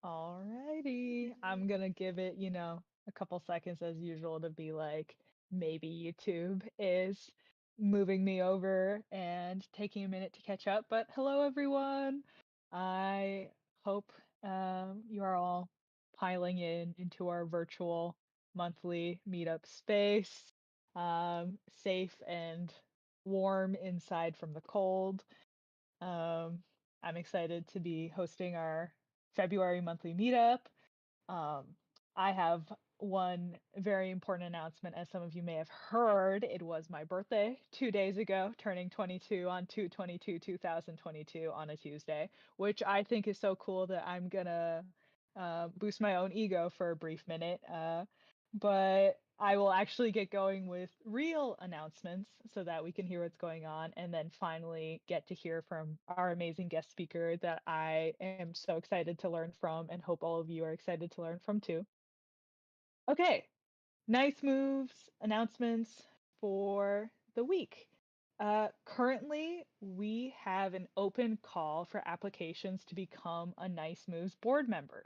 Alrighty. I'm gonna give it, a couple seconds as usual to be like, maybe YouTube is moving me over and taking a minute to catch up. But hello, everyone. I hope you are all piling in into our virtual monthly meetup space, safe and warm inside from the cold. Um, I'm excited to be hosting our February monthly meetup. Um, I have one very important announcement. As some of you may have heard, it was my birthday 2 days ago, turning 22 on 2022 on a Tuesday, which I think is so cool that I'm gonna boost my own ego for a brief minute. But I will actually get going with real announcements so that we can hear what's going on and then finally get to hear from our amazing guest speaker that I am so excited to learn from and hope all of you are excited to learn from too. Okay, nice moves, announcements for the week. Currently, we have an open call for applications to become a Nice Moves board member.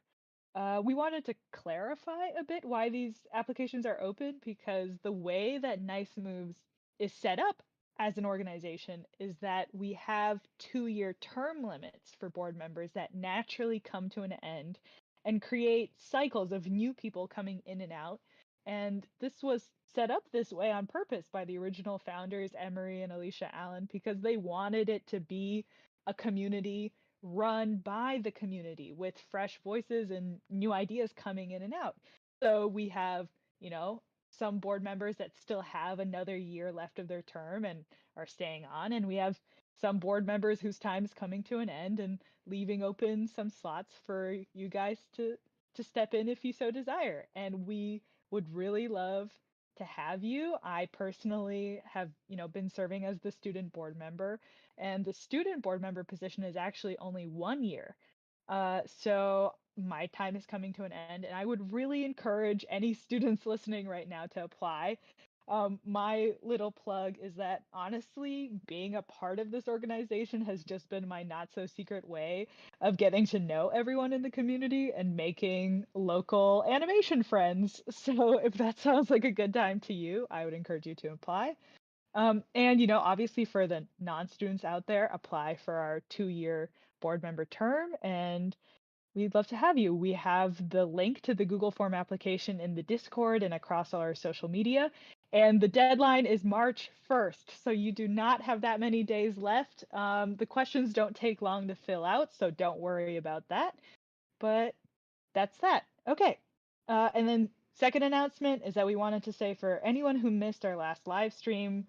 We wanted to clarify a bit why these applications are open because the way that Nice Moves is set up as an organization is that we have 2-year term limits for board members that naturally come to an end and create cycles of new people coming in and out. And this was set up this way on purpose by the original founders, Emery and Alicia Allen, because they wanted it to be a community run by the community with fresh voices and new ideas coming in and out. So we have, some board members that still have another year left of their term and are staying on. And we have some board members whose time is coming to an end and leaving open some slots for you guys to step in if you so desire. And we would really love to have you. I personally have, been serving as the student board member, and the student board member position is actually only 1 year. So my time is coming to an end, and I would really encourage any students listening right now to apply. My little plug is that honestly, being a part of this organization has just been my not so secret way of getting to know everyone in the community and making local animation friends. So if that sounds like a good time to you, I would encourage you to apply. And obviously for the non-students out there, apply for our 2-year board member term, and we'd love to have you. We have the link to the Google Form application in the Discord and across all our social media. And the deadline is March 1st, so you do not have that many days left. The questions don't take long to fill out, so don't worry about that. But that's that. Okay. And then second announcement is that we wanted to say for anyone who missed our last live stream,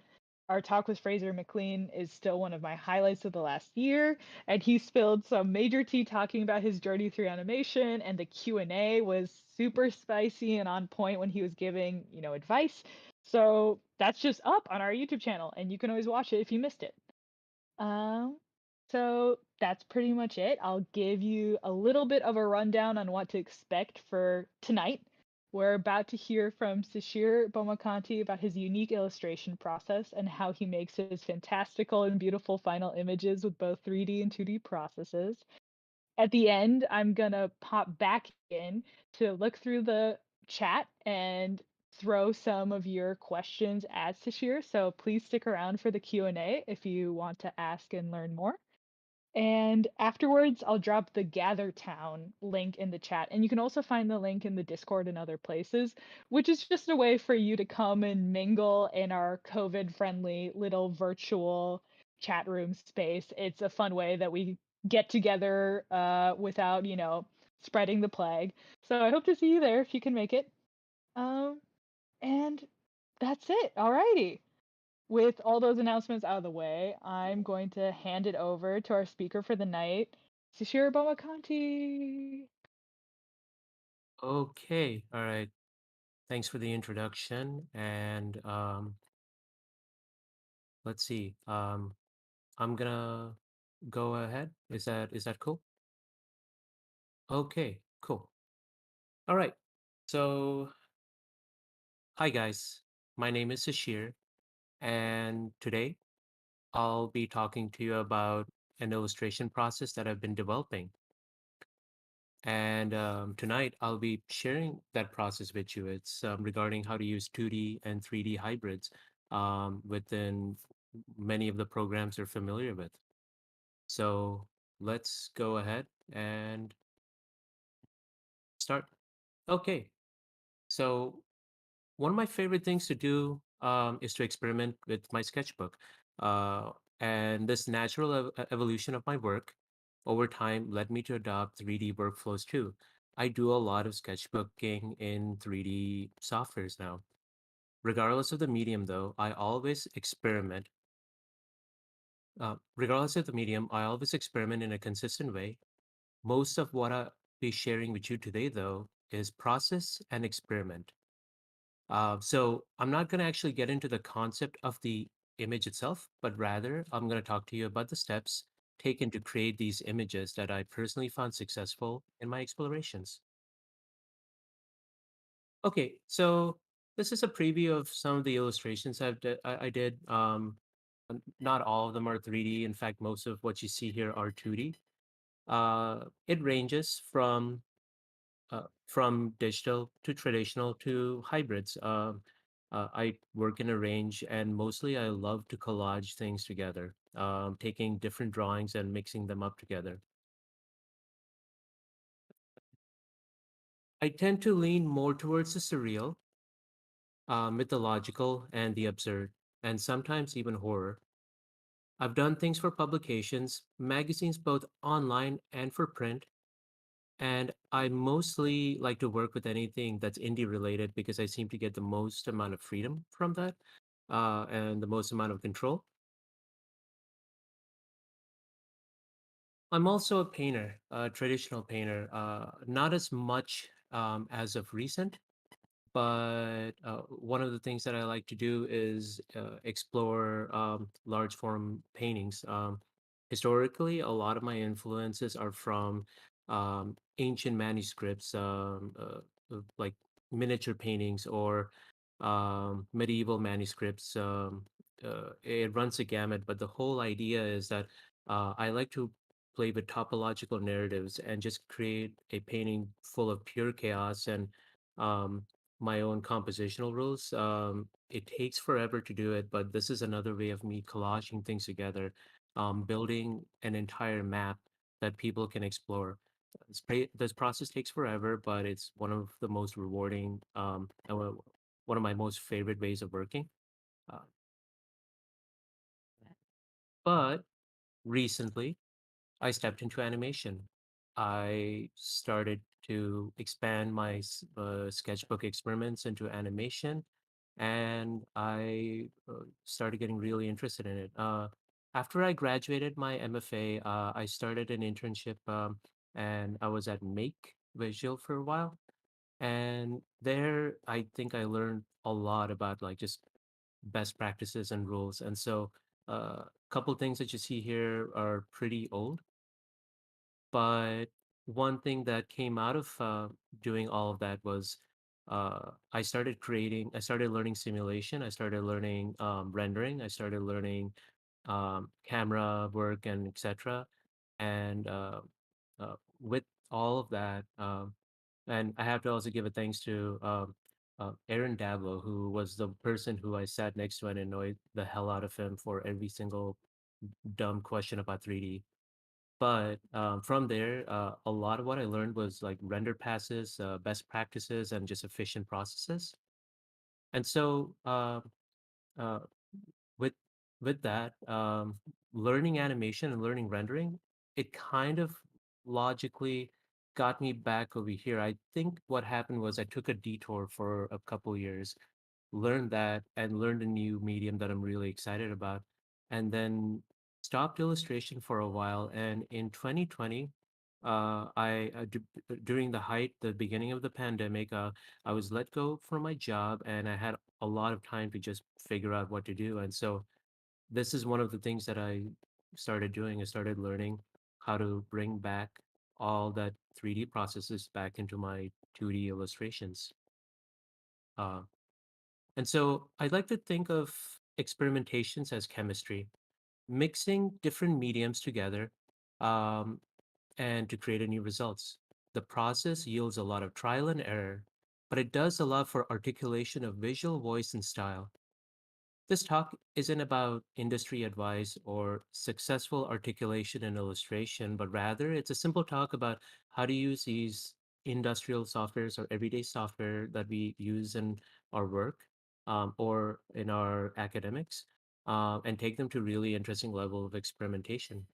our talk with Fraser McLean is still one of my highlights of the last year, and he spilled some major tea talking about his journey through animation, and the Q&A was super spicy and on point when he was giving, advice. So that's just up on our YouTube channel, and you can always watch it if you missed it. Um, so that's pretty much it. I'll give you a little bit of a rundown on what to expect for tonight. We're about to hear from Sishir Bommakanti about his unique illustration process and how he makes his fantastical and beautiful final images with both 3D and 2D processes. At the end, I'm gonna pop back in to look through the chat and throw some of your questions at Sashir. So please stick around for the Q&A if you want to ask and learn more. And afterwards, I'll drop the Gather Town link in the chat. And you can also find the link in the Discord and other places, which is just a way for you to come and mingle in our COVID-friendly little virtual chat room space. It's a fun way that we get together without, spreading the plague. So I hope to see you there if you can make it. Um, and that's it. Alrighty. With all those announcements out of the way, I'm going to hand it over to our speaker for the night, Sishir Bommakanti. Okay, all right. Thanks for the introduction. And let's see. I'm gonna go ahead. Is that cool? Okay, cool. All right. So, hi guys. My name is Sashir, and today I'll be talking to you about an illustration process that I've been developing. And tonight I'll be sharing that process with you. It's regarding how to use 2D and 3D hybrids within many of the programs you're familiar with. So let's go ahead and start. Okay, so one of my favorite things to do is to experiment with my sketchbook. Uh, and this natural evolution of my work over time led me to adopt 3D workflows too. I do a lot of sketchbooking in 3D softwares now. Regardless of the medium, though, I always experiment. Regardless of the medium, I always experiment in a consistent way. Most of what I'll be sharing with you today, though, is process and experiment. So I'm not going to actually get into the concept of the image itself, but rather I'm going to talk to you about the steps taken to create these images that I personally found successful in my explorations. Okay, so this is a preview of some of the illustrations I did. Not all of them are 3D. In fact, most of what you see here are 2D. It ranges from digital to traditional to hybrids. I work in a range, and mostly I love to collage things together, taking different drawings and mixing them up together. I tend to lean more towards the surreal, mythological, and the absurd, and sometimes even horror. I've done things for publications, magazines both online and for print, and I mostly like to work with anything that's indie related because I seem to get the most amount of freedom from that and the most amount of control. I'm also a painter, a traditional painter, not as much as of recent, but one of the things that I like to do is explore large form paintings. Historically, a lot of my influences are from ancient manuscripts, like miniature paintings or medieval manuscripts. It runs a gamut, but the whole idea is that I like to play with topological narratives and just create a painting full of pure chaos and um, my own compositional rules. It takes forever to do it, but this is another way of me collaging things together, building an entire map that people can explore. This process takes forever, but it's one of the most rewarding, one of my most favorite ways of working. Uh, but recently, I stepped into animation. I started to expand my sketchbook experiments into animation, and I started getting really interested in it. After I graduated my MFA, I started an internship, and I was at Make Visual for a while. And there, I think I learned a lot about like just best practices and rules. And so, a couple things that you see here are pretty old, but one thing that came out of doing all of that was I started learning simulation, I started learning rendering, I started learning camera work and etc. And with all of that, and I have to also give a thanks to Aaron Dablo, who was the person who I sat next to and annoyed the hell out of him for every single dumb question about 3D. But from there, a lot of what I learned was like render passes, best practices, and just efficient processes. And so uh, with with that, learning animation and learning rendering, it kind of logically got me back over here. I think what happened was I took a detour for a couple years, learned that and learned a new medium that I'm really excited about, and then stopped illustration for a while. And in 2020, during the beginning of the pandemic, I was let go from my job, and I had a lot of time to just figure out what to do. And so this is one of the things that I started doing. I started learning how to bring back all that 3D processes back into my 2D illustrations. Uh, and so I like to think of experimentations as chemistry, mixing different mediums together um, and to create a new results. The process yields a lot of trial and error, but it does allow for articulation of visual voice and style. This talk isn't about industry advice or successful articulation and illustration, but rather it's a simple talk about how to use these industrial softwares or everyday software that we use in our work or in our academics and take them to really interesting level of experimentation.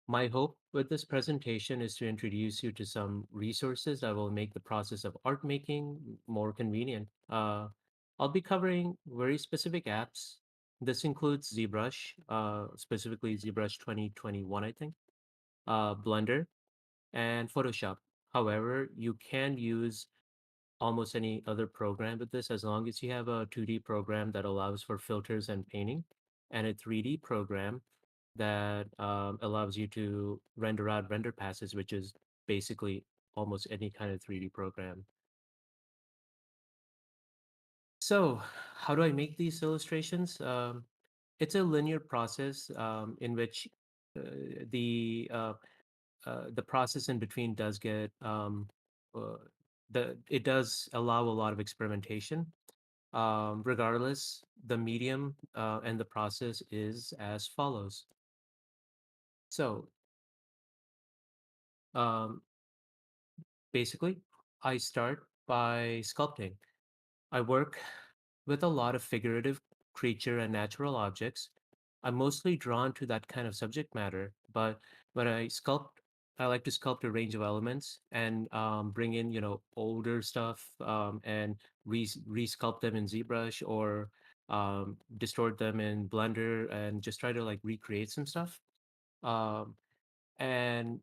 My hope with this presentation is to introduce you to some resources that will make the process of art making more convenient. I'll be covering very specific apps. This includes ZBrush, specifically ZBrush 2021, I think, Blender, and Photoshop. However, you can use almost any other program with this as long as you have a 2D program that allows for filters and painting and a 3D program that allows you to render out render passes, which is basically almost any kind of 3D program. So how do I make these illustrations? It's a linear process in which the the process in between does get uh, it does allow a lot of experimentation. Regardless, the medium and the process is as follows. So um, basically, I start by sculpting. I work with a lot of figurative creature and natural objects. I'm mostly drawn to that kind of subject matter, but when I sculpt, I like to sculpt a range of elements and bring in, older stuff and re-sculpt them in ZBrush or distort them in Blender and just try to like recreate some stuff. Um, and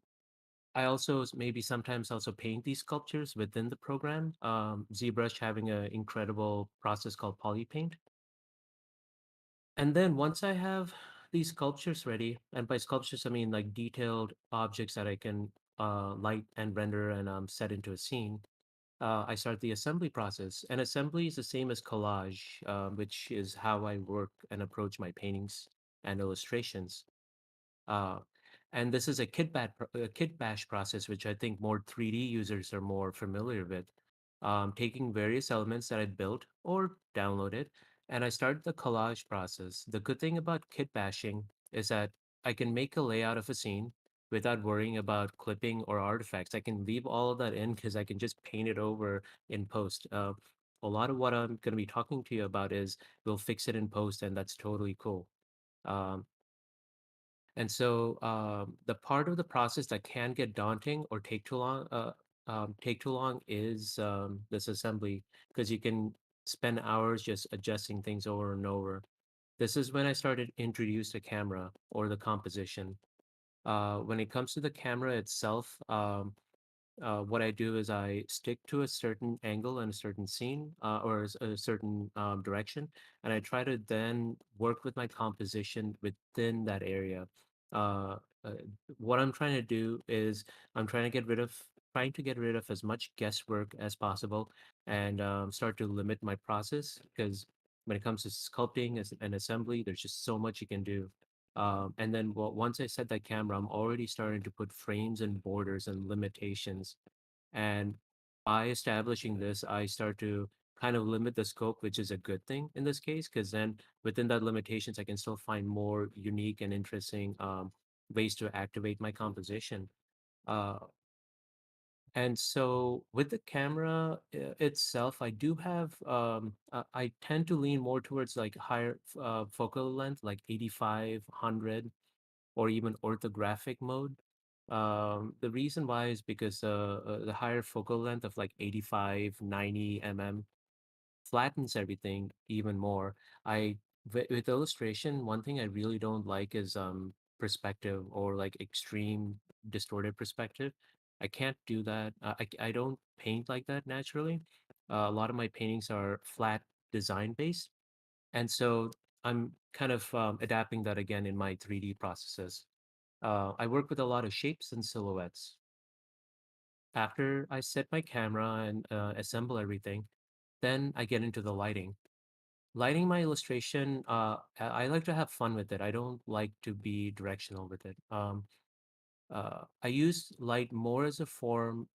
I also maybe sometimes also paint these sculptures within the program. ZBrush having an incredible process called polypaint. And then once I have these sculptures ready, and by sculptures I mean like detailed objects that I can light and render and set into a scene, I start the assembly process. And assembly is the same as collage, which is how I work and approach my paintings and illustrations. Uh, and this is a kit bash process, which I think more 3D users are more familiar with. Taking various elements that I built or downloaded, and I start the collage process. The good thing about kit bashing is that I can make a layout of a scene without worrying about clipping or artifacts. I can leave all of that in because I can just paint it over in post. A lot of what I'm going to be talking to you about is we'll fix it in post, and that's totally cool. Um, and so the part of the process that can get daunting or take too long is this assembly because you can spend hours just adjusting things over and over. This is when I started introduce the camera or the composition. When it comes to the camera itself, what I do is I stick to a certain angle and a certain scene or a certain direction, and I try to then work with my composition within that area. Uh, uh, what I'm trying to do is I'm trying to get rid of as much guesswork as possible and start to limit my process because when it comes to sculpting and assembly, there's just so much you can do. And then once I set that camera, I'm already starting to put frames and borders and limitations. And by establishing this, I start to kind of limit the scope, which is a good thing in this case, because then within that limitations, I can still find more unique and interesting ways to activate my composition. Uh, and so with the camera itself, I do have, I tend to lean more towards like higher focal length, like 85, 100, or even orthographic mode. The reason why is because the higher focal length of like 85, 90 mm flattens everything even more. With illustration, one thing I really don't like is perspective or like extreme distorted perspective. I can't do that. I don't paint like that naturally. A lot of my paintings are flat design based, and so I'm kind of adapting that again in my 3D processes. I work with a lot of shapes and silhouettes. After I set my camera and assemble everything, then I get into the lighting. Lighting my illustration, I like to have fun with it. I don't like to be directional with it. I use light more as a form,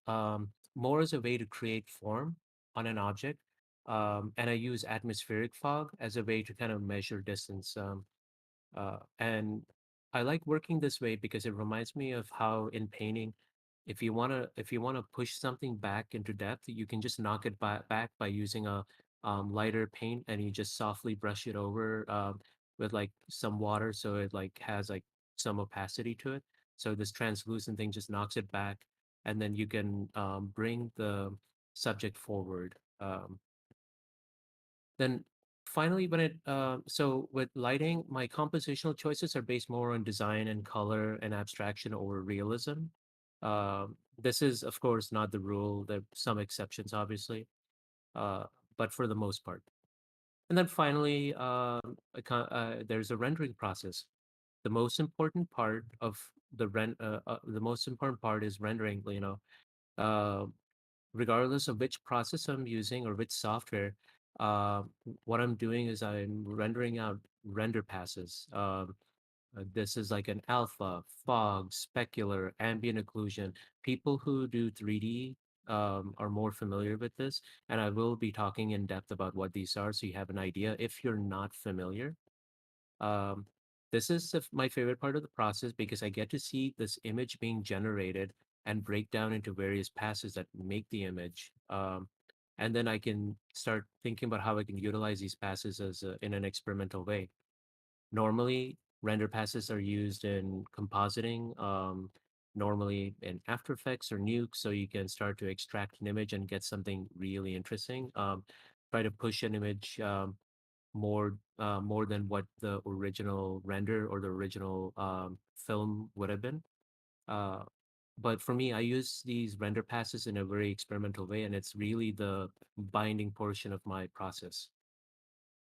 more as a way to create form on an object. And I use atmospheric fog as a way to kind of measure distance. And I like working this way because it reminds me of how in painting, if you wanna push something back into depth, you can just knock it back by using a lighter paint, and you just softly brush it over with like some water, so it like has like some opacity to it. So this translucent thing just knocks it back, and then you can bring the subject forward. Then finally, so with lighting, my compositional choices are based more on design and color and abstraction over realism. This is, of course, not the rule. There are some exceptions, obviously, uh, but for the most part. And then finally, there's a rendering process. The most important part of the most important part is rendering. Uh, regardless of which process I'm using or which software, what I'm doing is I'm rendering out render passes. This is like an alpha, fog, specular, ambient occlusion. People who do 3D are more familiar with this, and I will be talking in depth about what these are so you have an idea if you're not familiar. um, this is my favorite part of the process because I get to see this image being generated and break down into various passes that make the image. And then I can start thinking about how I can utilize these passes in an experimental way. Normally, render passes are used in compositing, normally in After Effects or Nuke, so you can start to extract an image and get something really interesting. Try to push an image more than what the original render or the original film would have been. Uh, but for me, I use these render passes in a very experimental way, and it's really the binding portion of my process.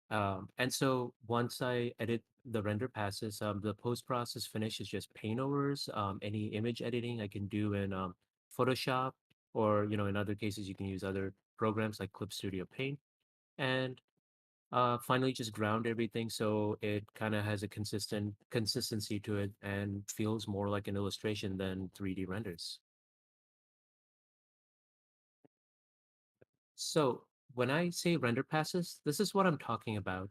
And so once I edit the render passes, the post process finish is just paint overs. Any image editing I can do in Photoshop, or in other cases you can use other programs like Clip Studio Paint. And finally, just ground everything so it kind of has a consistent consistency to it and feels more like an illustration than 3D renders. So when I say render passes, this is what I'm talking about.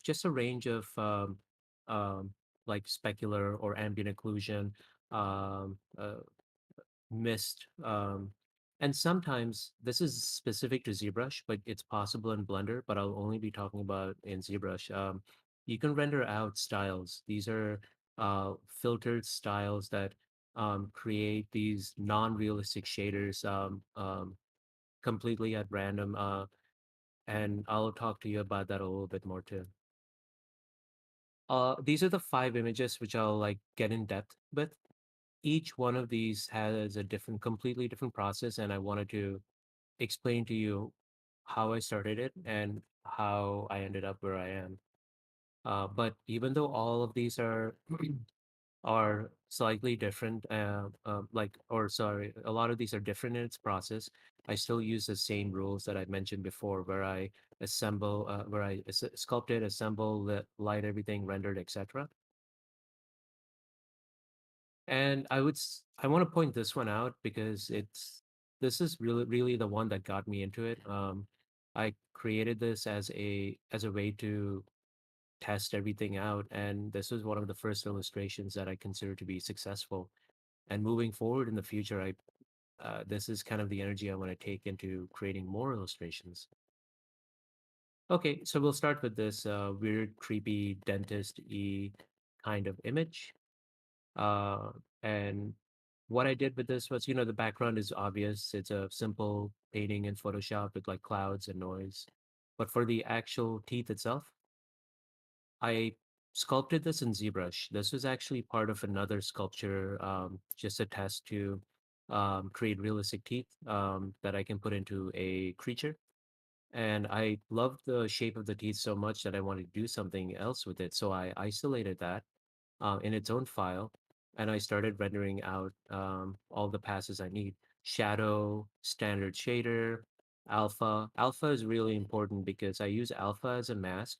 Just a range of um, like specular or ambient occlusion, um, uh, mist. And sometimes this is specific to ZBrush, but it's possible in Blender, but I'll only be talking about in ZBrush. You can render out styles. These are filtered styles that create these non-realistic shaders completely at random. And I'll talk to you about that a little bit more too. These are the five images which I'll like get in depth with. Each one of these has a completely different process, and I wanted to explain to you how I started it and how I ended up where I am. But even though all of these are slightly different, or sorry, a lot of these are different in its process, I still use the same rules that I mentioned before, where I sculpted, assemble, light everything, rendered, etc. And I want to point this one out because this is really the one that got me into it. I created this as a way to test everything out, and this was one of the first illustrations that I consider to be successful. And moving forward in the future, I this is kind of the energy I want to take into creating more illustrations. Okay, so we'll start with this weird, creepy dentist-y kind of image. Uh, and what I did with this was, the background is obvious. It's a simple painting in Photoshop with like clouds and noise. But for the actual teeth itself, I sculpted this in ZBrush. This was actually part of another sculpture, just a test to create realistic teeth that I can put into a creature. And I loved the shape of the teeth so much that I wanted to do something else with it. So I isolated that in its own file, and I started rendering out all the passes I need. Shadow, standard shader, alpha. Alpha is really important because I use alpha as a mask,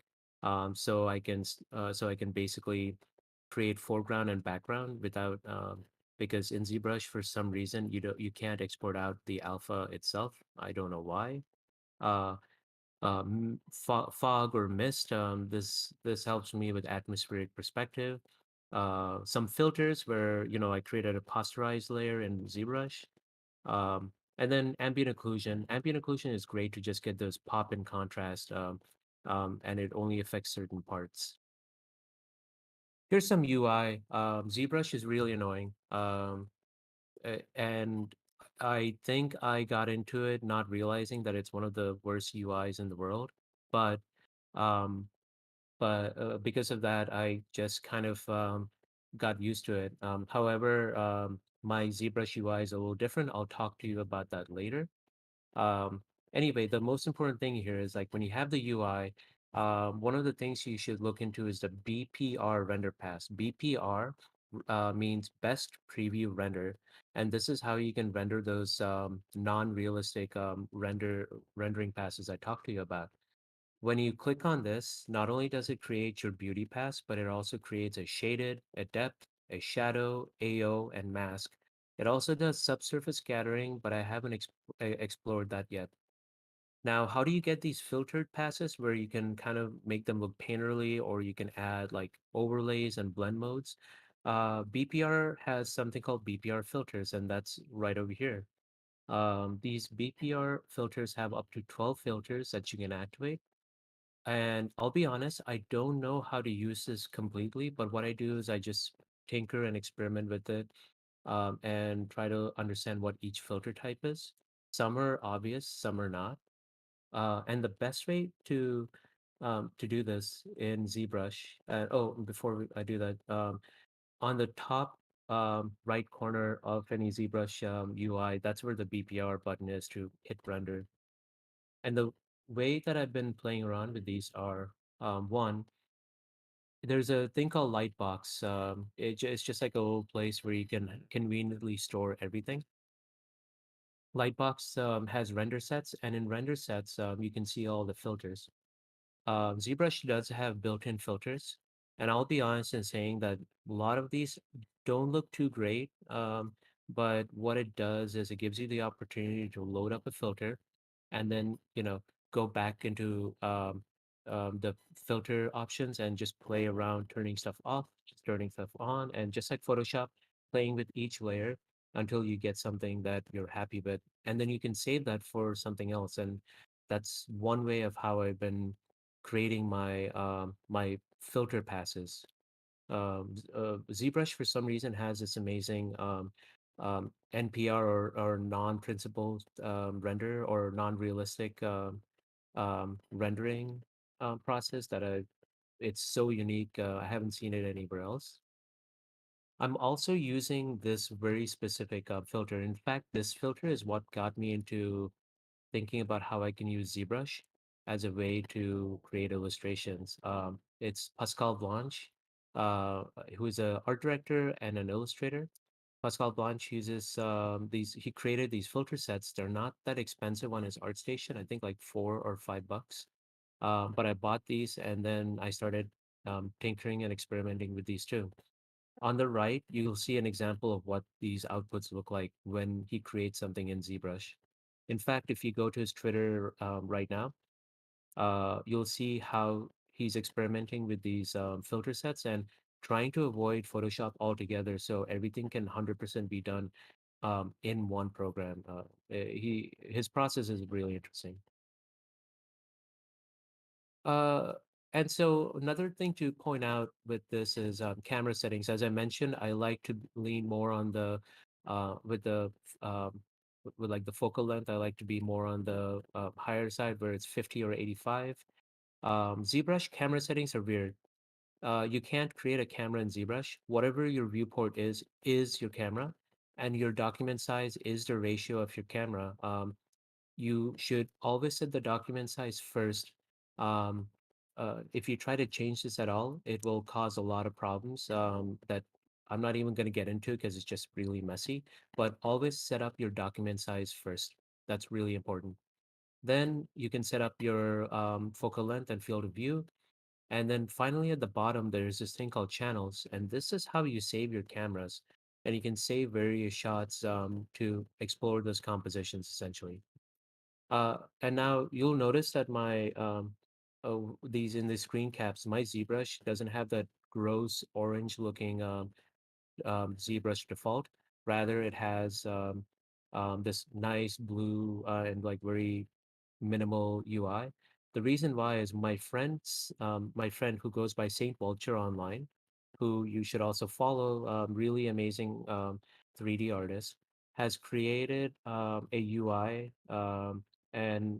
so I can basically create foreground and background without because in ZBrush, for some reason, you can't export out the alpha itself. I don't know why. Uh, Fog or mist. This helps me with atmospheric perspective. Some filters where I created a posterized layer in ZBrush. And then ambient occlusion. Ambient occlusion is great to just get those pop in contrast, and it only affects certain parts. Here's some UI. ZBrush is really annoying. And I think I got into it not realizing that it's one of the worst UIs in the world. But um, because of that, I just kind of got used to it. However, my ZBrush UI is a little different. I'll talk to you about that later. Um, anyway, the most important thing here is like when you have the UI, one of the things you should look into is the BPR render pass. BPR means best preview render, and this is how you can render those non-realistic rendering passes I talked to you about. When you click on this, not only does it create your beauty pass, but it also creates a shaded, a depth, a shadow, AO, and mask. It also does subsurface scattering, but I haven't explored that yet. Now, how do you get these filtered passes where you can kind of make them look painterly, or you can add like overlays and blend modes? BPR has something called BPR filters, and that's right over here. These BPR filters have up to 12 filters that you can activate. And I'll be honest, I don't know how to use this completely, but what I do is I just tinker and experiment with it, and try to understand what each filter type is. Some are obvious, some are not. And the best way to do this in ZBrush, before I do that, on the top right corner of any ZBrush UI, that's where the BPR button is to hit render. And the way that I've been playing around with these are, one, there's a thing called Lightbox. It's just like a little place where you can conveniently store everything. Lightbox has render sets, and in render sets, you can see all the filters. ZBrush does have built-in filters, and I'll be honest in saying that a lot of these don't look too great. But what it does is it gives you the opportunity to load up a filter, and then go back into the filter options and just play around, turning stuff off, just turning stuff on, and just like Photoshop, playing with each layer until you get something that you're happy with, and then you can save that for something else. And that's one way of how I've been creating my filter passes. ZBrush for some reason has this amazing NPR, or non-principled render, or non-realistic rendering process that it's so unique. I haven't seen it anywhere else. I'm also using this very specific filter. In fact, this filter is what got me into thinking about how I can use ZBrush as a way to create illustrations. It's Pascal Blanche, who is an art director and an illustrator. Pascal Blanche uses he created these filter sets. They're not that expensive on his ArtStation. I think like $4 or $5. But I bought these, and then I started tinkering and experimenting with these too. On the right, you'll see an example of what these outputs look like when he creates something in ZBrush. In fact, if you go to his Twitter right now, you'll see how he's experimenting with these filter sets and trying to avoid Photoshop altogether, so everything can 100% be done in one program. His process is really interesting. Uh, and so another thing to point out with this is camera settings. As I mentioned, I like to lean more on the with the with like the focal length. I like to be more on the higher side, where it's 50 or 85. ZBrush camera settings are weird. You can't create a camera in ZBrush. Whatever your viewport is your camera, and your document size is the ratio of your camera. You should always set the document size first. Um, if you try to change this at all, it will cause a lot of problems that I'm not even going to get into because it's just really messy. But always set up your document size first. That's really important. Then you can set up your focal length and field of view. And then finally at the bottom, there's this thing called channels. And this is how you save your cameras. and you can save various shots to explore those compositions essentially. And now you'll notice that my these in the screen caps, my ZBrush doesn't have that gross orange looking ZBrush default. Rather, it has this nice blue and like very minimal UI. The reason why is my friend who goes by Saint Vulture online, who you should also follow, really amazing 3D artist, has created a UI, and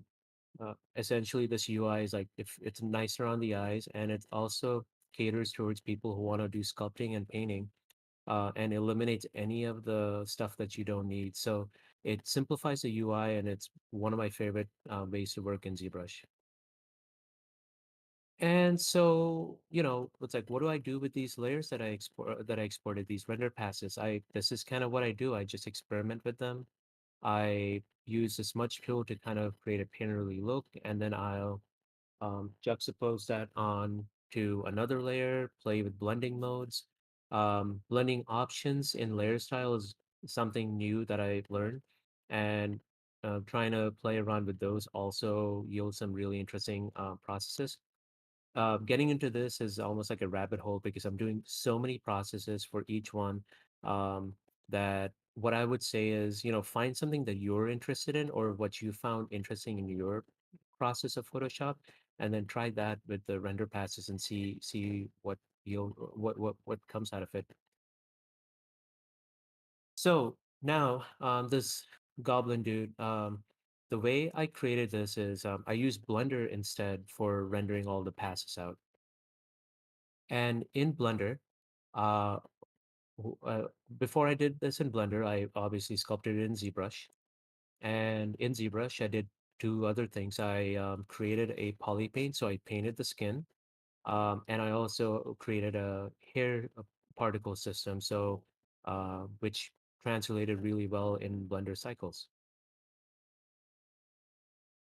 essentially this UI is like if it's nicer on the eyes, and it also caters towards people who want to do sculpting and painting, and eliminates any of the stuff that you don't need. So it simplifies the UI, and it's one of my favorite ways to work in ZBrush. And so, it's like, what do I do with these layers that I exported, these render passes? This is kind of what I do. I just experiment with them. I use the smudge tool to kind of create a painterly look, and then I'll juxtapose that on to another layer, play with blending modes. Blending options in layer style is something new that I learned, and trying to play around with those also yields some really interesting processes. Getting into this is almost like a rabbit hole because I'm doing so many processes for each one, um, that what I would say is, find something that you're interested in or what you found interesting in your process of Photoshop, and then try that with the render passes and see what comes out of it. So now, this goblin dude, the way I created this is I use Blender instead for rendering all the passes out. And in Blender, uh, w- uh, before I did this in Blender, I obviously sculpted it in ZBrush. And in ZBrush, I did two other things. I created a poly paint, so I painted the skin. And I also created a hair particle system, so which translated really well in Blender cycles.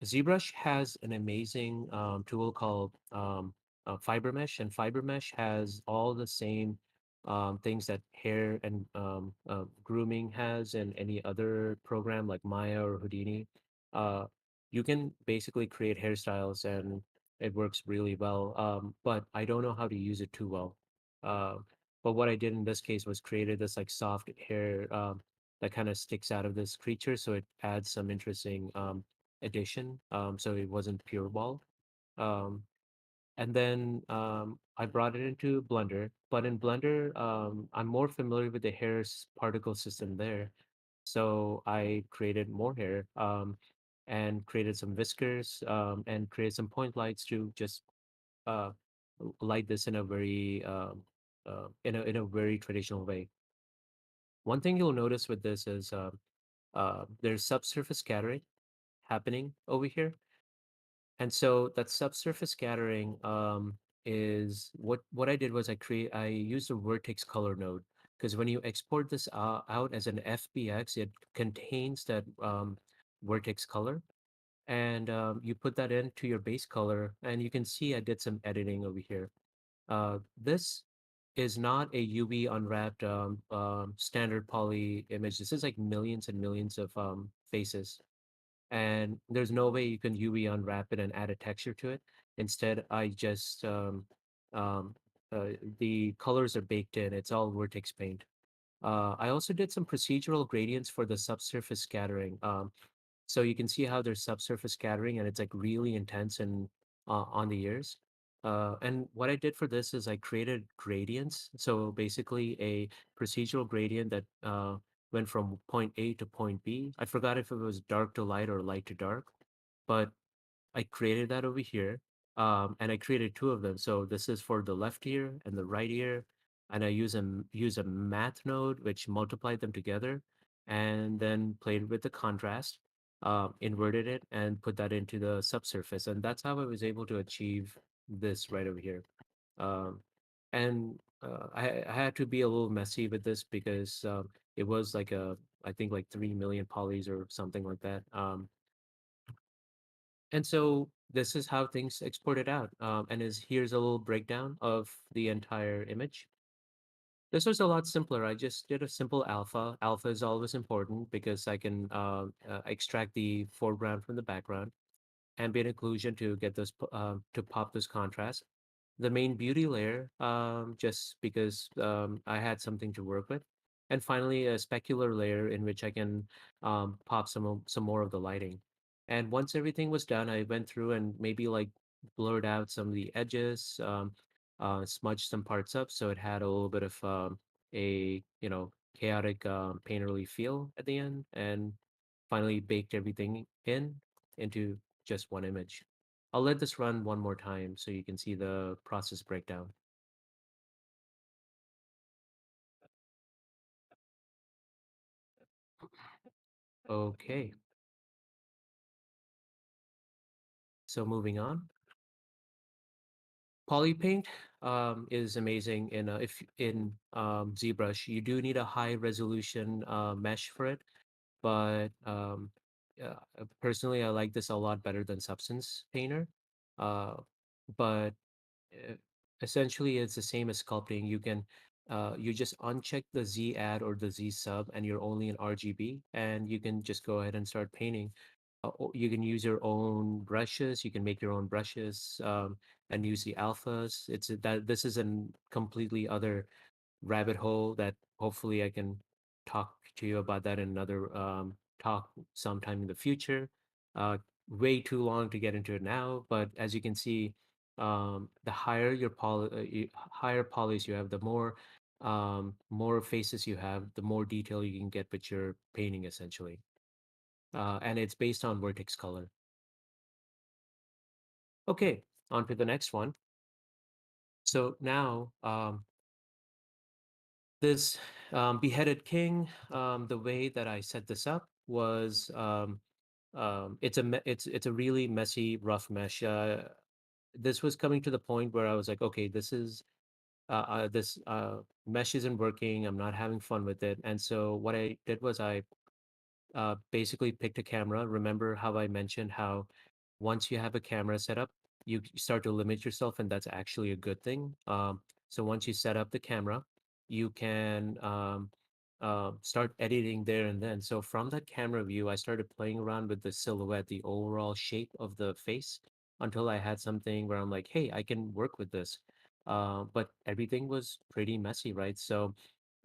ZBrush has an amazing tool called Fiber Mesh, and Fiber Mesh has all the same things that hair and grooming has, and any other program like Maya or Houdini. Uh, you can basically create hairstyles, and it works really well. But I don't know how to use it too well. Uh, but what I did in this case was created this like soft hair that kind of sticks out of this creature, so it adds some interesting edition. So it wasn't pure ball. Um, and then I brought it into Blender, but in Blender, I'm more familiar with the particle system there. So I created more hair, and created some whiskers, and created some point lights to just uh, light this in a very in a very traditional way. One thing you'll notice with this is there's subsurface scattering happening over here. And so that subsurface scattering is what I did was I used a vertex color node, because when you export this out as an FBX, it contains that vertex color, and you put that into your base color, and you can see I did some editing over here. This is not a UV unwrapped standard poly image. This is like millions and millions of faces, and there's no way you can UV unwrap it and add a texture to it. Instead, I just um, the colors are baked in. It's all vertex paint. I also did some procedural gradients for the subsurface scattering. So you can see how there's subsurface scattering, and it's like really intense and on the ears. And what I did for this is I created gradients. So basically a procedural gradient that went from point A to point B. I forgot if it was dark to light or light to dark, but I created that over here. And I created two of them. So this is for the left ear and the right ear. And I use a math node which multiplied them together, and then played with the contrast, inverted it, and put that into the subsurface. And that's how I was able to achieve this right over here. Um, and I had to be a little messy with this because it was like I think like 3 million polys or something like that. And so this is how things exported out. And here's a little breakdown of the entire image. This was a lot simpler. I just did a simple alpha. Alpha is always important because I can extract the foreground from the background, ambient occlusion to get those to pop those contrasts. The main beauty layer, just because I had something to work with, and finally a specular layer in which I can pop some more of the lighting. And once everything was done, I went through and maybe like blurred out some of the edges, smudged some parts up so it had a little bit of a chaotic painterly feel at the end, and finally baked everything into just one image. I'll let this run one more time so you can see the process breakdown. Okay, so moving on. Polypaint is amazing in if in ZBrush. You do need a high resolution mesh for it, but personally, I like this a lot better than Substance Painter. Uh, but uh, essentially, it's the same as sculpting. You just uncheck the Z add or the Z sub, and you're only in RGB, and you can just go ahead and start painting. You can use your own brushes. You can make your own brushes and use the alphas. This is a completely other rabbit hole that hopefully I can talk to you about that in another talk sometime in the future. Uh, Way too long to get into it now, but as you can see, the higher your higher polys you have, the more faces you have, the more detail you can get with your painting, essentially. And it's based on vertex color. Okay, on to the next one. So now, this beheaded king, the way that I set this up was it's a really messy, rough mesh. This was coming to the point where I was like, okay, this mesh isn't working. I'm not having fun with it. And so what I did was I basically picked a camera. Remember how I mentioned how once you have a camera set up, you start to limit yourself, and that's actually a good thing. So once you set up the camera, you can start editing there and then. So from that camera view, I started playing around with the silhouette, the overall shape of the face, until I had something where I'm like, hey, I can work with this. But everything was pretty messy, right? So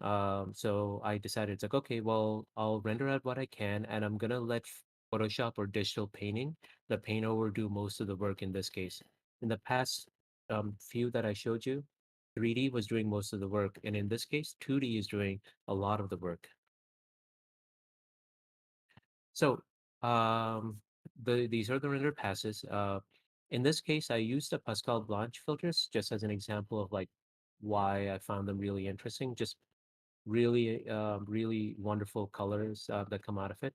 I decided it's like, okay, well, I'll render out what I can, and I'm gonna let Photoshop or digital painting, the paint over do most of the work in this case. In the past few that I showed you, 3D was doing most of the work, and in this case, 2D is doing a lot of the work. So these are the render passes. In this case, I used the Pascal Blanche filters just as an example of like why I found them really interesting. Just really wonderful colors that come out of it.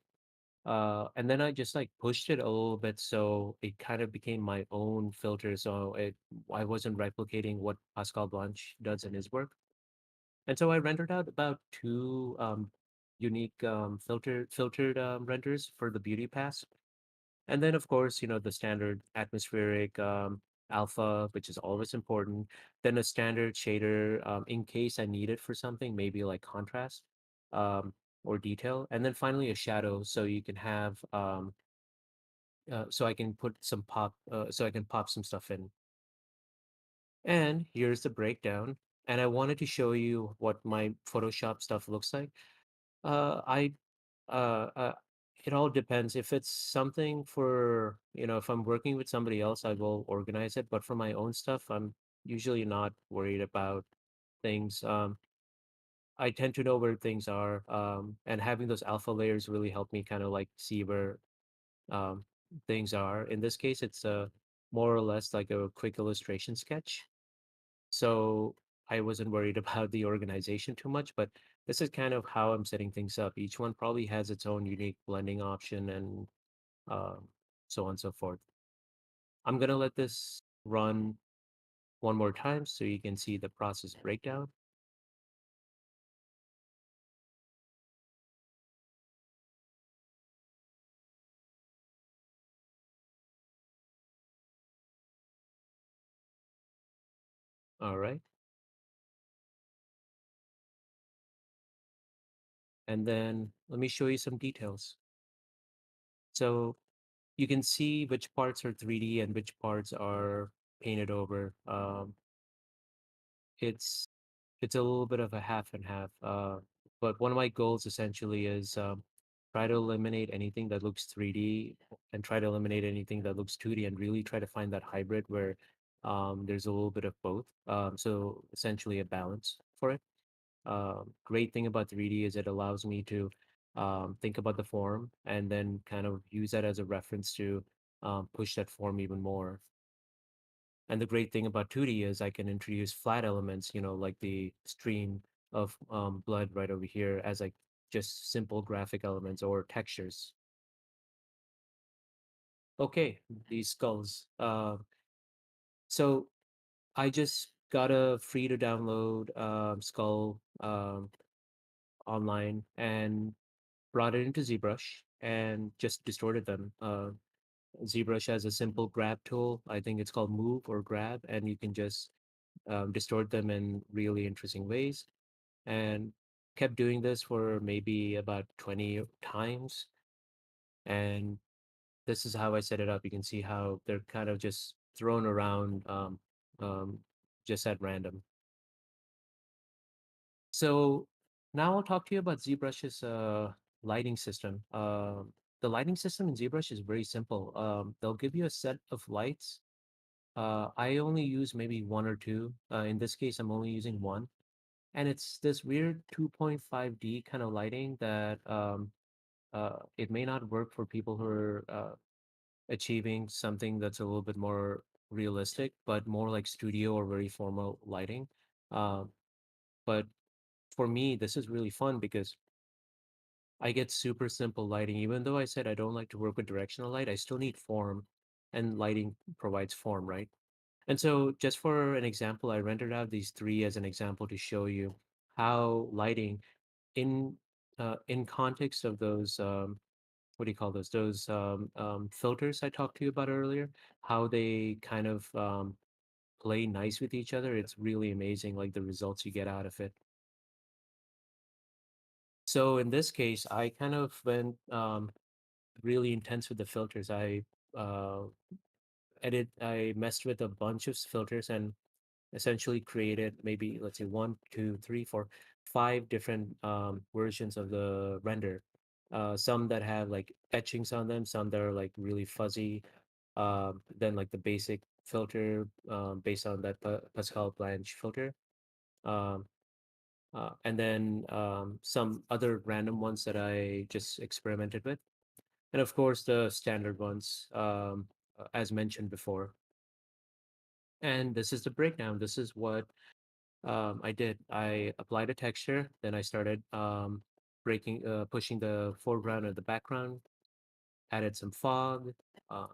And then I just like pushed it a little bit so it kind of became my own filter. So I wasn't replicating what Pascal Blanche does in his work. And so I rendered out about two unique filtered renders for the beauty pass. And then, of course, the standard atmospheric alpha, which is always important. Then a standard shader in case I need it for something, maybe like contrast um, or detail. And then finally a shadow, so you can have, so I can put some so I can pop some stuff in. And here's the breakdown. And I wanted to show you what my Photoshop stuff looks like. I uh, uh, it all depends. If it's something for, if I'm working with somebody else, I will organize it. But for my own stuff, I'm usually not worried about things. I tend to know where things are, and having those alpha layers really help me kind of like see where um, things are. In this case, it's more or less like a quick illustration sketch. So I wasn't worried about the organization too much, but this is kind of how I'm setting things up. Each one probably has its own unique blending option and um, so on and so forth. I'm gonna let this run one more time so you can see the process breakdown. All right. And then let me show you some details. So you can see which parts are 3D and which parts are painted over. It's it's a little bit of a half and half. But one of my goals essentially is try to eliminate anything that looks 3D and try to eliminate anything that looks 2D and really try to find that hybrid where there's a little bit of both. So essentially a balance for it. Great thing about 3D is it allows me to think about the form and then kind of use that as a reference to push that form even more. And the great thing about 2D is I can introduce flat elements, like the stream of blood right over here as like just simple graphic elements or textures. Okay, these skulls. So I just got a free to download skull online and brought it into ZBrush and just distorted them. ZBrush has a simple grab tool. I think it's called Move or Grab, and you can just distort them in really interesting ways. And kept doing this for maybe about 20 times. And this is how I set it up. You can see how they're kind of just thrown around um, just at random. So now I'll talk to you about ZBrush's lighting system. The lighting system in ZBrush is very simple. They'll give you a set of lights. I only use maybe one or two. In this case, I'm only using one. And it's this weird 2.5D kind of lighting that it may not work for people who are achieving something that's a little bit more realistic, but more like studio or very formal lighting. Um, but for me, this is really fun because I get super simple lighting. Even though I said I don't like to work with directional light, I still need form, and lighting provides form, right? And so, just for an example, I rendered out these three as an example to show you how lighting in in context of those what do you call those filters I talked to you about earlier, how they kind of play nice with each other. It's really amazing, like the results you get out of it. So in this case, I kind of went really intense with the filters. Uh, I messed with a bunch of filters and essentially created maybe, let's say, one, two, three, four, five different versions of the render. Some that have like etchings on them, some that are like really fuzzy. Then like the basic filter based on that Pascal Blanche filter. Um, and then some other random ones that I just experimented with. And of course, the standard ones, as mentioned before. And this is the breakdown. This is what I did. I applied a texture, then I started pushing the foreground and the background, added some fog,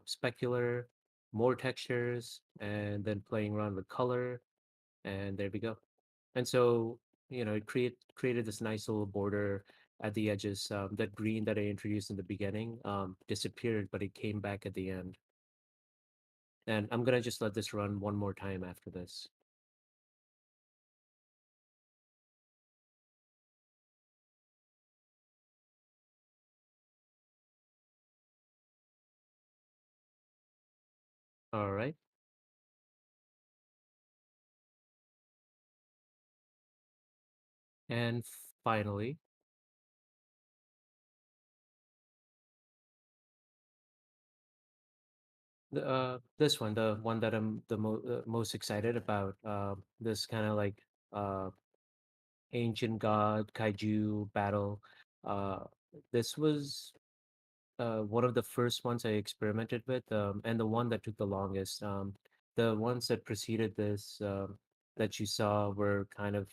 specular, more textures, and then playing around with color, and there we go. And so, it created this nice little border at the edges. That green that I introduced in the beginning disappeared, but it came back at the end. And I'm gonna just let this run one more time after this. All right. And finally, this one, the one that I'm most excited about, this kind of like uh, ancient god kaiju battle. Uh, this was one of the first ones I experimented with, and the one that took the longest. The ones that preceded this that you saw were kind of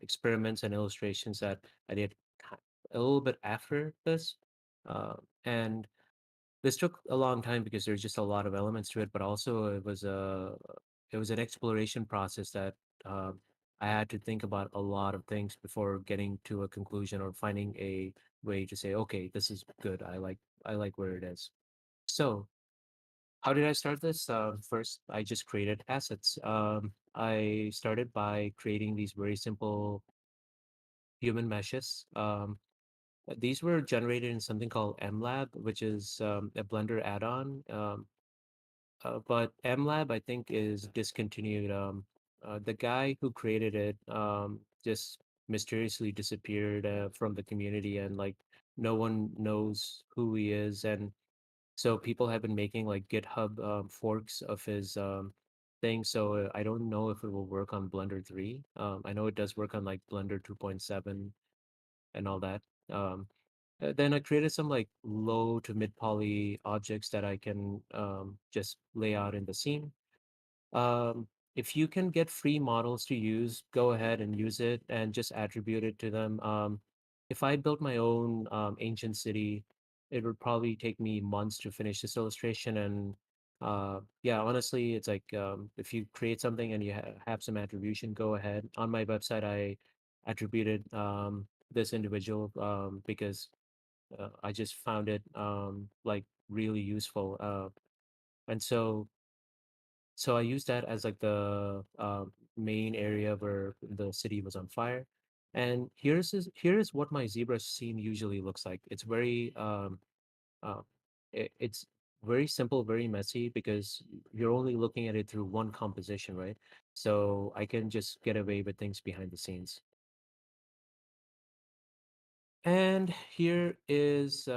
experiments and illustrations that I did a little bit after this. And this took a long time because there's just a lot of elements to it, but also it was an exploration process that I had to think about a lot of things before getting to a conclusion or finding a way to say, okay, this is good. I like where it is. So how did I start this? First, I just created assets. I started by creating these very simple human meshes. These were generated in something called MLab, which is a Blender add-on. But MLab, I think, is discontinued. The guy who created it just mysteriously disappeared from the community, and like no one knows who he is. And so people have been making like GitHub forks of his thing. So I don't know if it will work on Blender 3. I know it does work on like Blender 2.7 and all that. Um, then I created some like low to mid poly objects that I can just lay out in the scene. If you can get free models to use, go ahead and use it and just attribute it to them. If I built my own ancient city, it would probably take me months to finish this illustration. And yeah, honestly, it's like if you create something and you have some attribution, go ahead. On my website, I attributed this individual because I just found it like really useful. And so I used that as like the main area where the city was on fire. And here's what my zebra scene usually looks like. It's very uh, it's very simple, very messy because you're only looking at it through one composition, right? So I can just get away with things behind the scenes. And here is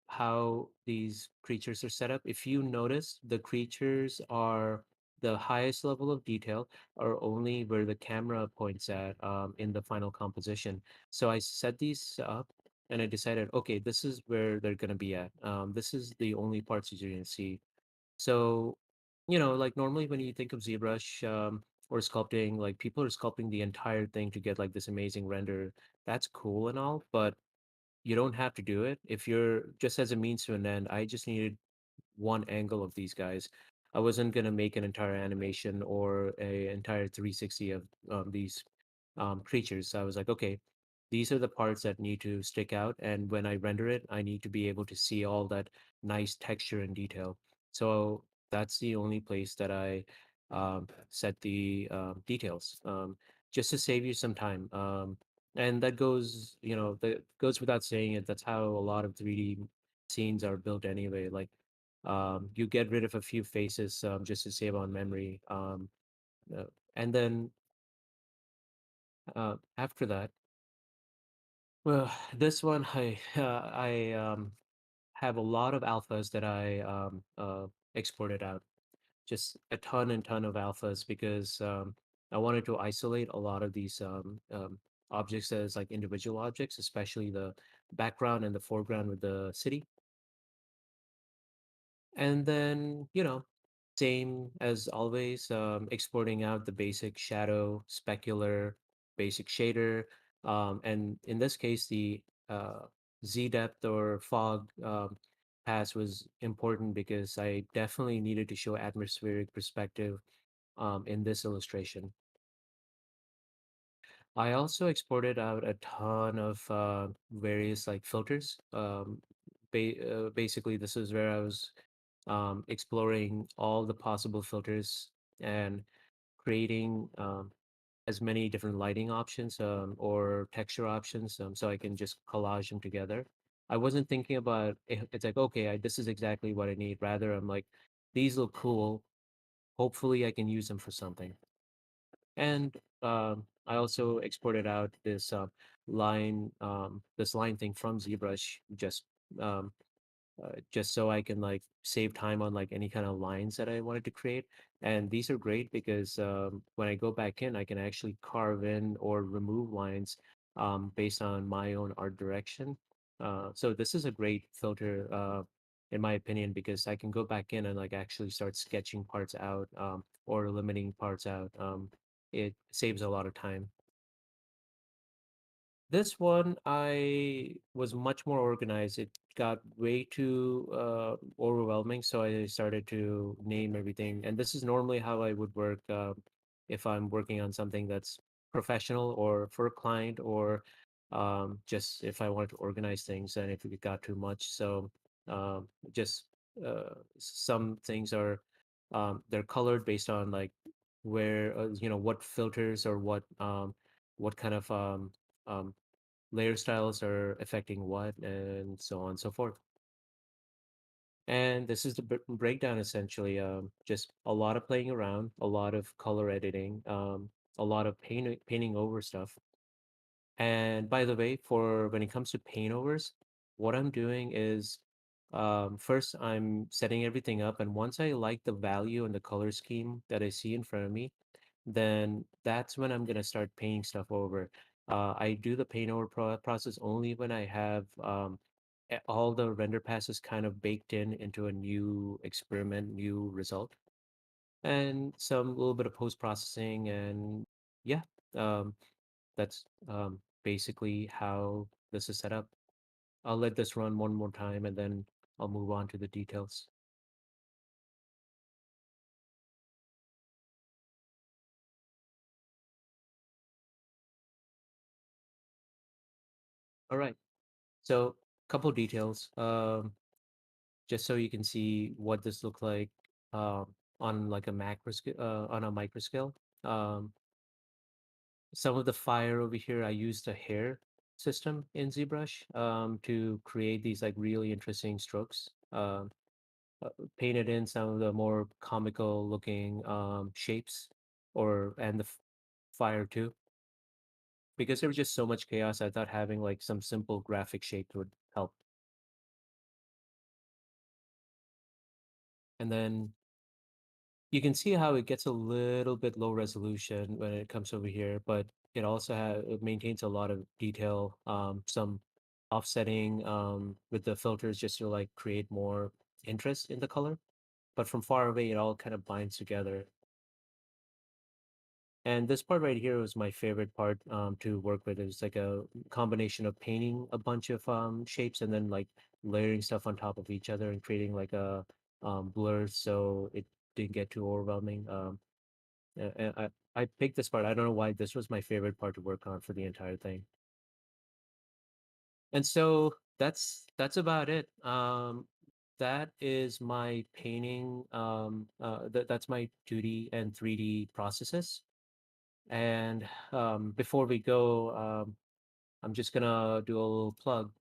how these creatures are set up. If you notice, the creatures are the highest level of detail are only where the camera points at in the final composition. So I set these up and I decided, okay, this is where they're going to be at. This is the only parts that you're going to see. So, like normally when you think of ZBrush or sculpting, like people are sculpting the entire thing to get like this amazing render. That's cool and all, but you don't have to do it. If you're just as a means to an end, I just needed one angle of these guys. I wasn't gonna make an entire animation or a entire 360 of these creatures. I was like, okay, these are the parts that need to stick out, and when I render it, I need to be able to see all that nice texture and detail. So that's the only place that I set the details, just to save you some time. And that goes, that goes without saying it. That's how a lot of 3D scenes are built anyway. Like you get rid of a few faces just to save on memory. Uh, and then after that, well, this one I have a lot of alphas that I exported out, just a ton and ton of alphas because I wanted to isolate a lot of these objects as like individual objects, especially the background and the foreground with the city. And then, same as always, exporting out the basic shadow, specular, basic shader. And in this case, the Z depth or fog pass was important because I definitely needed to show atmospheric perspective in this illustration. I also exported out a ton of various like filters. Basically, this is where I was exploring all the possible filters and creating as many different lighting options or texture options so I can just collage them together. I wasn't thinking about it's like, okay, this is exactly what I need. Rather, I'm like, these look cool. Hopefully, I can use them for something. And I also exported out this line thing from ZBrush just so I can like save time on like any kind of lines that I wanted to create. And these are great because when I go back in, I can actually carve in or remove lines based on my own art direction. So this is a great filter, in my opinion, because I can go back in and like actually start sketching parts out or limiting parts out. It saves a lot of time. This one, I was much more organized. It got way too overwhelming, so I started to name everything. And this is normally how I would work if I'm working on something that's professional or for a client, or just if I wanted to organize things and if it got too much. So just some things are they're colored based on like where what filters or what kind of um, layer styles are affecting what, and so on and so forth. And this is the breakdown essentially. Just a lot of playing around, a lot of color editing, a lot of painting over stuff. And by the way, for when it comes to paint overs, what I'm doing is first I'm setting everything up, and once I like the value and the color scheme that I see in front of me, then that's when I'm gonna start painting stuff over. I do the paint over process only when I have all the render passes kind of baked in into a new experiment, new result, and some little bit of post processing, and yeah, um, that's basically how this is set up. I'll let this run one more time, and then I'll move on to the details. All right. So, couple details. Just so you can see what this looks like on like a macro scale, on a micro scale. Um, some of the fire over here, I used a hair system in ZBrush to create these like really interesting strokes. Painted in some of the more comical looking shapes, or and the fire too, because there was just so much chaos. I thought having like some simple graphic shape would help. And then you can see how it gets a little bit low resolution when it comes over here, but it maintains a lot of detail, some offsetting with the filters just to like create more interest in the color. But from far away, it all kind of binds together. And this part right here was my favorite part to work with. It was like a combination of painting a bunch of shapes and then like layering stuff on top of each other and creating like a blur so it didn't get too overwhelming. I picked this part. I don't know why this was my favorite part to work on for the entire thing. And so that's about it. That is my painting. That's my 2D and 3D processes. And before we go, I'm just gonna do a little plug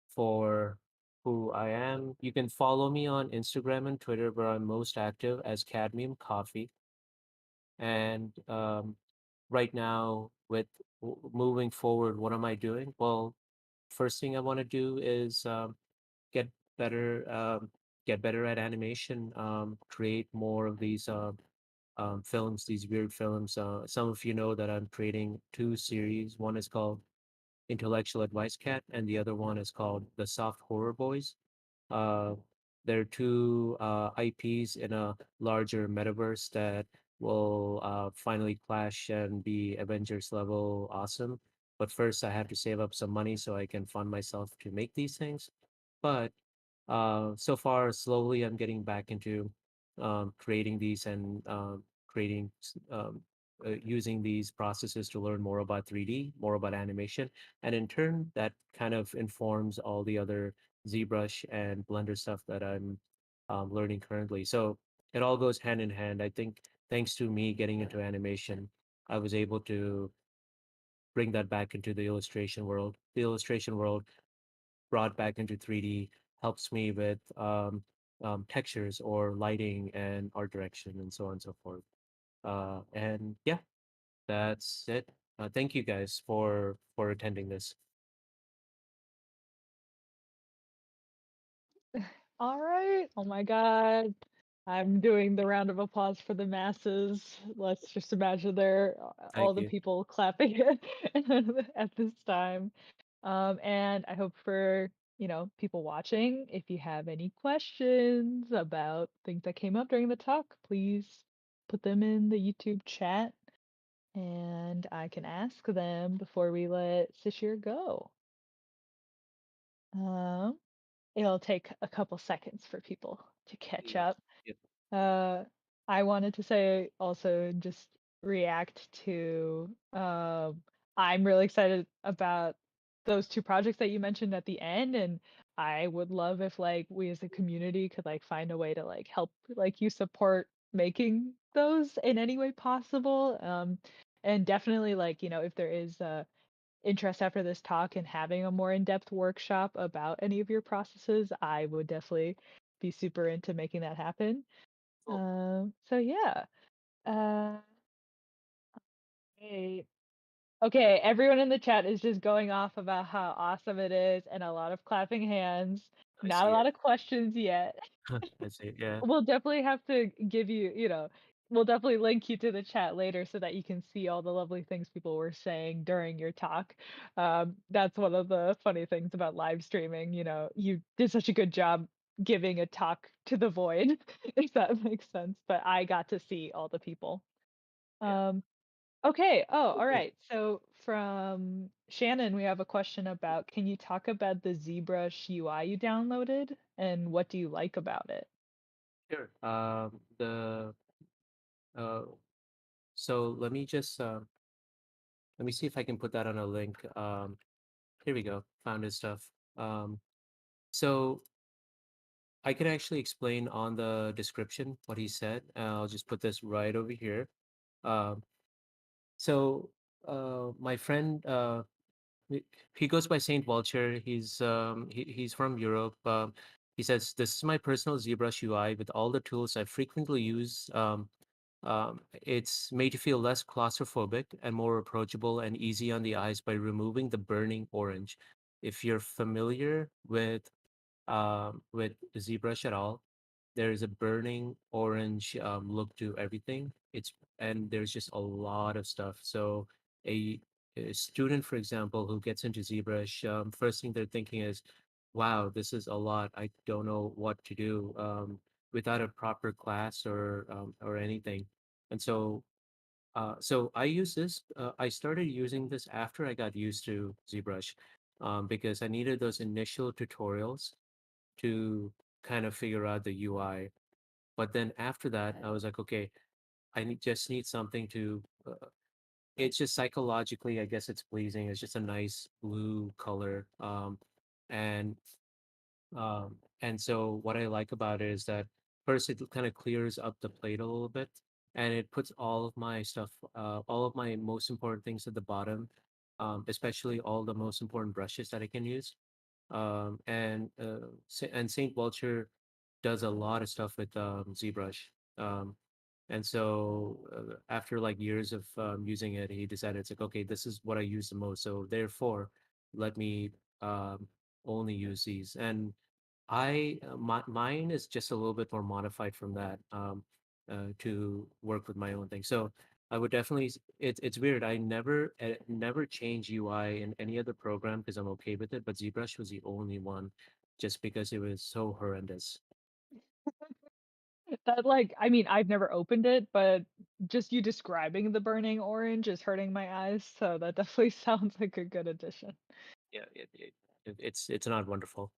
for who I am. You can follow me on Instagram and Twitter, where I'm most active as Cadmium Coffee. And right now, with moving forward, what am I doing? Well, first thing I want to do is get better, get better at animation, create more of these films, these weird films. Some of you know that I'm creating two series. One is called Intellectual Advice Cat, and the other one is called The Soft Horror Boys. Uh, they're two IPs in a larger metaverse that will finally clash and be Avengers level awesome. But first, I have to save up some money so I can fund myself to make these things. But so far, slowly, I'm getting back into creating these and creating using these processes to learn more about 3D, more about animation, and in turn, that kind of informs all the other ZBrush and Blender stuff that I'm learning currently. So it all goes hand in hand. I think thanks to me getting into animation, I was able to bring that back into the illustration world. The illustration world brought back into 3D helps me with textures or lighting and art direction and so on and so forth. And yeah, that's it. Thank you guys for attending this. All right. Oh my God. I'm doing the round of applause for the masses. Let's just imagine there all Thank the you. people clapping at this time. And I hope for, people watching, if you have any questions about things that came up during the talk, please put them in the YouTube chat and I can ask them before we let Sishir go. Um, it'll take a couple seconds for people to catch Yes. up. Yep. Uh, I wanted to say also just react to I'm really excited about those two projects that you mentioned at the end, and I would love if like we as a community could like find a way to like help like you support making those in any way possible. And definitely like, if there is interest after this talk in having a more in-depth workshop about any of your processes, I would definitely be super into making that happen. Cool. So yeah. Uh, hey. Okay, everyone in the chat is just going off about how awesome it is and a lot of clapping hands. I Not a see lot it. of questions yet. I see it. Yeah. We'll definitely have to give you, we'll definitely link you to the chat later so that you can see all the lovely things people were saying during your talk. That's one of the funny things about live streaming. You did such a good job giving a talk to the void, if that makes sense. But I got to see all the people. Yeah. Um, okay. Oh, Cool. all Cool. right. So from Shannon, we have a question about, can you talk about the ZBrush UI you downloaded and what do you like about it? Sure. The uh, so let me see if I can put that on a link. Here we go. Found his stuff. So I can actually explain on the description what he said. I'll just put this right over here. Um, so my friend, he he goes by Saint Vulture. He's from Europe. He says this is my personal ZBrush UI with all the tools I frequently use. It's made to feel less claustrophobic and more approachable and easy on the eyes by removing the burning orange. If you're familiar with ZBrush at all, there is a burning orange look to everything. And there's just a lot of stuff. So a, a student, for example, who gets into ZBrush, first thing they're thinking is, "Wow, this is a lot. I don't know what to do without a proper class or anything." And so I use this. I started using this after I got used to ZBrush because I needed those initial tutorials to kind of figure out the UI. But then after that, I was like, okay, just need something to. It's just psychologically, I guess it's pleasing. It's just a nice blue color, and so what I like about it is that first it kind of clears up the plate a little bit, and it puts all of my stuff, all of my most important things at the bottom, especially all the most important brushes that I can use. And Saint Vulture does a lot of stuff with ZBrush. And so after like years of using it, he decided it's like, okay, this is what I use the most. So therefore, let me um, only use these. And mine is just a little bit more modified from that to work with my own thing. So I would definitely. It's weird. I never change UI in any other program because I'm okay with it. But ZBrush was the only one, just because it was so horrendous. That, like, I mean, I've never opened it, but just you describing the burning orange is hurting my eyes, so that definitely sounds like a good addition. Yeah, it's not wonderful.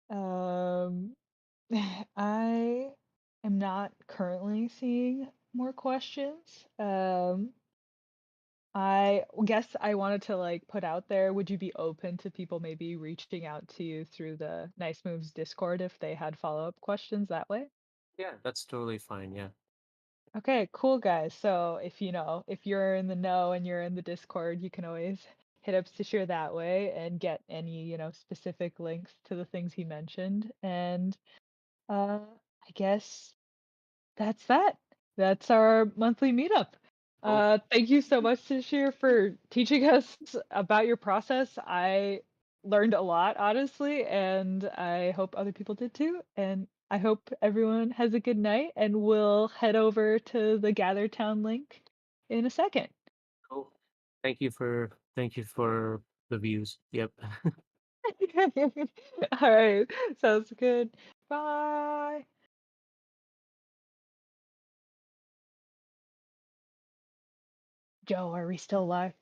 Um, I am not currently seeing more questions. I guess I wanted to like put out there, would you be open to people maybe reaching out to you through the Nice Moves Discord if they had follow-up questions that way? Yeah, that's totally fine. Yeah. Okay, cool guys. So if you're in the know and you're in the Discord, you can always hit up Sishir that way and get any, specific links to the things he mentioned. And I guess that's that. That's our monthly meetup. Cool. Thank you so much, Sashir, for teaching us about your process. I learned a lot, honestly, and I hope other people did too. And I hope everyone has a good night, and we'll head over to the Gather Town link in a second. Cool. Thank you for the views. Yep. All right, sounds good. Bye. Joe, are we still live?